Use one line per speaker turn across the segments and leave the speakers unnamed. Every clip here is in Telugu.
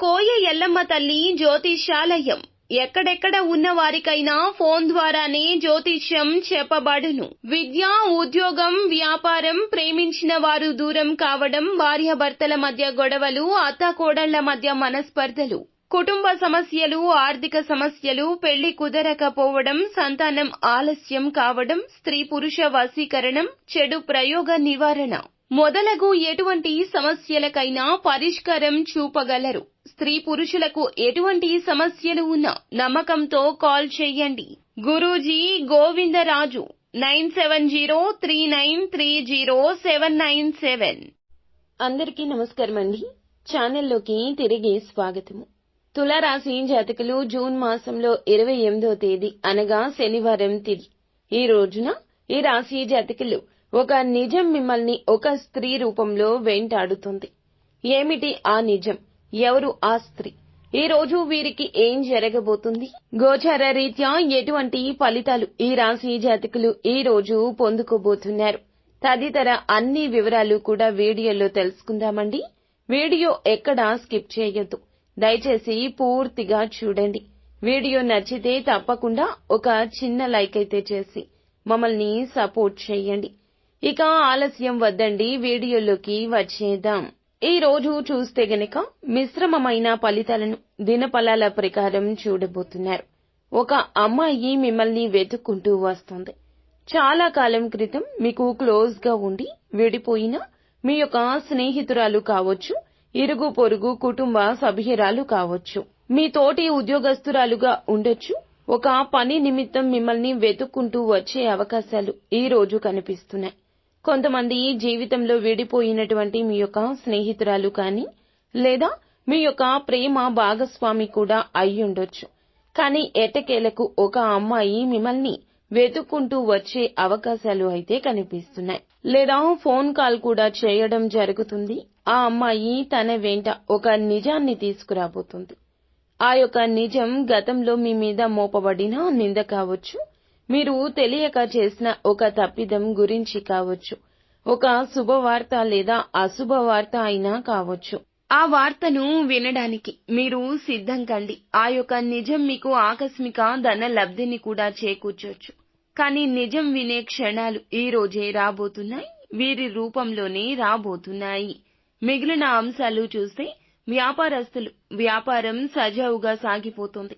కోయ ఎల్లమ్మ తల్లి జ్యోతిష్యాలయం. ఎక్కడెక్కడ ఉన్న వారికైనా ఫోన్ ద్వారానే జ్యోతిష్యం చెప్పబడును. విద్య, ఉద్యోగం, వ్యాపారం, ప్రేమించిన వారు దూరం కావడం, భార్యాభర్తల మధ్య గొడవలు, అత్తాకోడళ్ల మధ్య మనస్పర్ధలు, కుటుంబ సమస్యలు, ఆర్థిక సమస్యలు, పెళ్లి కుదరకపోవడం, సంతానం ఆలస్యం కావడం, స్త్రీ పురుష వశీకరణం, చెడు ప్రయోగ నివారణ మొదలగు ఎటువంటి సమస్యలకైనా పరిష్కారం చూపగలరు. స్త్రీ పురుషులకు ఎటువంటి సమస్యలు ఉన్నా నమ్మకంతో కాల్ చేయండి. గురూజీ గోవిందరాజు 9703930797.
అందరికీ నమస్కారం అండి. ఛానల్లోకి తిరిగి స్వాగతము. తులారాశి జాతకులు జూన్ మాసంలో 28వ తేదీ అనగా శనివారం తిథి. ఈ రోజున ఈ రాశి జాతకులు ఒక నిజం మిమ్మల్ని ఒక స్త్రీ రూపంలో వెంటాడుతుంది. ఏమిటి ఆ నిజం? ఎవరు ఆ స్త్రీ? ఈ రోజు వీరికి ఏం జరగబోతుంది? గోచార రీత్యా ఎటువంటి ఫలితాలు ఈ రాశి జాతకులు ఈ రోజు పొందుకోబోతున్నారు? తదితర అన్ని వివరాలు కూడా వీడియోలో తెలుసుకుందామండి. వీడియో ఎక్కడా స్కిప్ చేయొద్దు. దయచేసి పూర్తిగా చూడండి. వీడియో నచ్చితే తప్పకుండా ఒక చిన్న లైక్ అయితే చేసి మమ్మల్ని సపోర్ట్ చేయండి. ఇక ఆలస్యం వద్దండి, వీడియోలోకి వచ్చేద్దాం. ఈ రోజు చూస్తే గనక మిశ్రమమైన ఫలితాలను దినఫలాల ప్రకారం చూడబోతున్నారు. ఒక అమ్మాయి మిమ్మల్ని వెతుక్కుంటూ వస్తుంది. చాలా కాలం క్రితం మీకు క్లోజ్ గా ఉండి విడిపోయిన మీ యొక్క స్నేహితురాలు కావచ్చు, ఇరుగు పొరుగు కుటుంబ సభ్యురాలు కావచ్చు, మీ తోటి ఉద్యోగస్తురాలుగా ఉండొచ్చు. ఒక పని నిమిత్తం మిమ్మల్ని వెతుక్కుంటూ వచ్చే అవకాశాలు ఈ రోజు కనిపిస్తున్నాయి. కొంతమంది జీవితంలో విడిపోయినటువంటి మీ యొక్క స్నేహితురాలు కానీ లేదా మీ యొక్క ప్రేమ భాగస్వామి కూడా అయ్యుండొచ్చు. కానీ ఎట్టకేలకు ఒక అమ్మాయి మిమ్మల్ని వెతుక్కుంటూ వచ్చే అవకాశాలు అయితే కనిపిస్తున్నాయి. లేదా ఫోన్ కాల్ కూడా చేయడం జరుగుతుంది. ఆ అమ్మాయి తన వెంట ఒక నిజాన్ని తీసుకురాబోతుంది. ఆ యొక్క నిజం గతంలో మీ మీద మోపబడిన నింద కావచ్చు, మీరు తెలియక చేసిన ఒక తప్పిదం గురించి కావచ్చు, ఒక శుభవార్త లేదా అశుభవార్త అయినా కావచ్చు.
ఆ వార్తను వినడానికి మీరు సిద్ధం కండి. ఆ యొక్క నిజం మీకు ఆకస్మిక ధన లబ్ధిని కూడా చేకూర్చొచ్చు. కానీ నిజం వినే క్షణాలు ఈ రోజే రాబోతున్నాయి. వీరి రూపంలోనే రాబోతున్నాయి. మిగిలిన అంశాలు చూస్తే వ్యాపారస్తులు వ్యాపారం సజావుగా సాగిపోతుంది.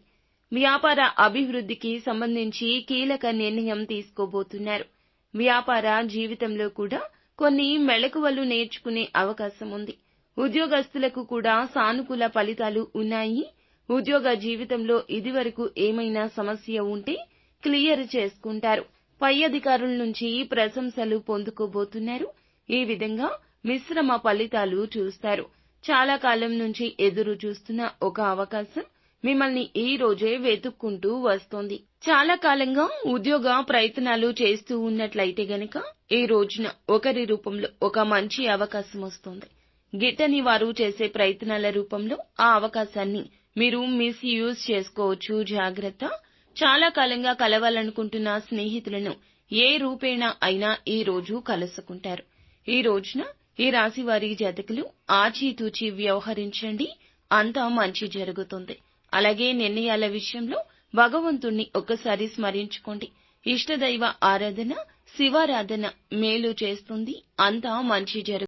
వ్యాపార అభివృద్ధికి సంబంధించి కీలక నిర్ణయం తీసుకోబోతున్నారు. వ్యాపార జీవితంలో కూడా కొన్ని మెళకువలు నేర్చుకునే అవకాశం ఉంది. ఉద్యోగస్తులకు కూడా సానుకూల ఫలితాలు ఉన్నాయి. ఉద్యోగ జీవితంలో ఇదివరకు ఏమైనా సమస్య ఉంటే క్లియర్ చేసుకుంటారు. పై అధికారుల నుంచి ప్రశంసలు పొందుకోబోతున్నారు. ఈ విధంగా మిశ్రమ ఫలితాలు చూస్తారు. చాలా కాలం నుంచి ఎదురు చూస్తున్న ఒక అవకాశం మిమ్మల్ని ఈ రోజే వెతుక్కుంటూ వస్తోంది. చాలా కాలంగా ఉద్యోగ ప్రయత్నాలు చేస్తూ ఉన్నట్లయితే గనక ఈ రోజున ఒకరి రూపంలో ఒక మంచి అవకాశం వస్తుంది. గిట్టని వారు చేసే ప్రయత్నాల రూపంలో ఆ అవకాశాన్ని మీరు మిస్యూజ్ చేసుకోవచ్చు. జాగ్రత్త. చాలా కాలంగా కలవాలనుకుంటున్న స్నేహితులను ఏ రూపేణా అయినా ఈ రోజు కలుసుకుంటారు. ఈ రోజున ఈ రాశి వారి జాతకులు ఆచితూచి వ్యవహరించండి. అంతా మంచి జరుగుతుంది. అలాగే నిర్ణయాల విషయంలో భగవంతుణ్ణి ఒక్కసారి స్మరించుకోండి. ఇష్టదైవ ఆరాధన, శివారాధన మేలు చేస్తుంది. అంతా మంచి జరుగుతుంది.